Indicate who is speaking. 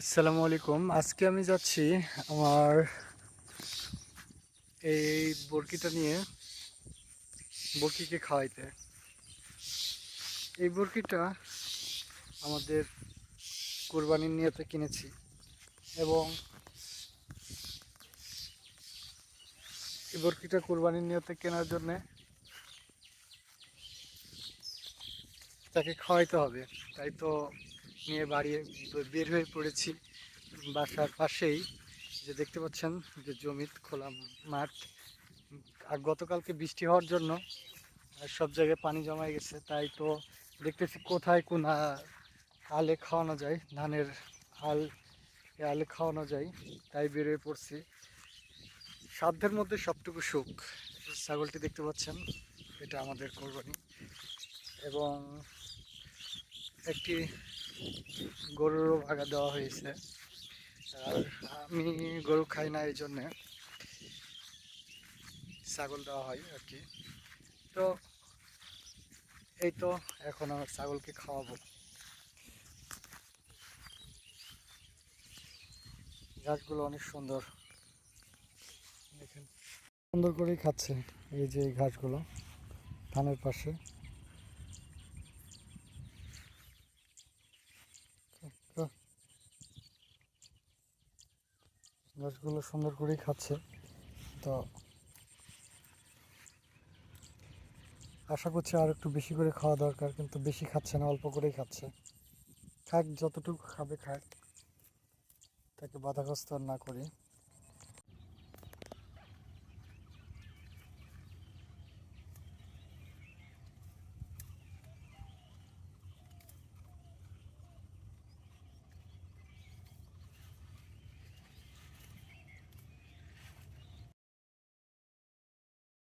Speaker 1: আসসালামু আলাইকুম। আজকে আমি যাচ্ছি আমার এই বরকিটা নিয়ে বরকিকে খাওয়াইতে। এই বরকিটা আমাদের কোরবানির নিয়তে কিনেছি এবং এই বরকিটা কোরবানির নিয়তে কেনার জন্যে তাকে খাওয়াইতে হবে। তাই তো নিয়ে বাড়ি বের হয়ে পড়েছি। বাসার পাশেই যে দেখতে পাচ্ছেন যে জমি খোলা মাঠ, আর গতকালকে বৃষ্টি হওয়ার জন্য সব জায়গায় পানি জমা গেছে। তাই তো দেখতেছি কোথায় কোন আলে খাওয়ানো যায়, ধানের আল, এ আলে খাওয়ানো যায়। তাই বেরিয়ে পড়ছি, সাধ্যের মধ্যে সবটুকু সুখ। ছাগলটি দেখতে পাচ্ছেন, এটা আমাদের কোরবানি। এবং একটি গরুরও ভাগা দেওয়া হয়েছে। আর আমি গরু খাই না, এই জন্যে ছাগল দেওয়া হয় আর কি। তো এই তো এখন আমার ছাগলকে খাওয়াবো। ঘাসগুলো অনেক সুন্দর, দেখেন সুন্দর করেই খাচ্ছে। এই যে এই ঘাসগুলো ধানের পাশে, ঘাসগুলো সুন্দর করেই খাচ্ছে। তো আশা করছি আর একটু বেশি করে খাওয়া দরকার, কিন্তু বেশি খাচ্ছে না, অল্প করেই খাচ্ছে। খাক, যতটুকু খাবে খাক, তাকে বাধাগ্রস্ত না করি।